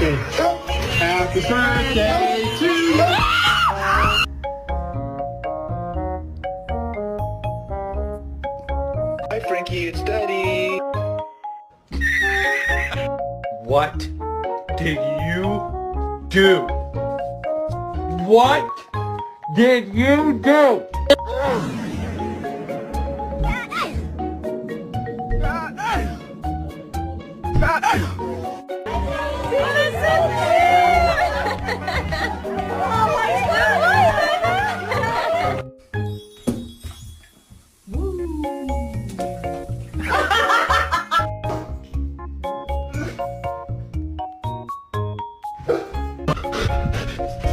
birthday. Happy birthday to you. Hi Frankie, it's Daddy. What did you do? What did you do?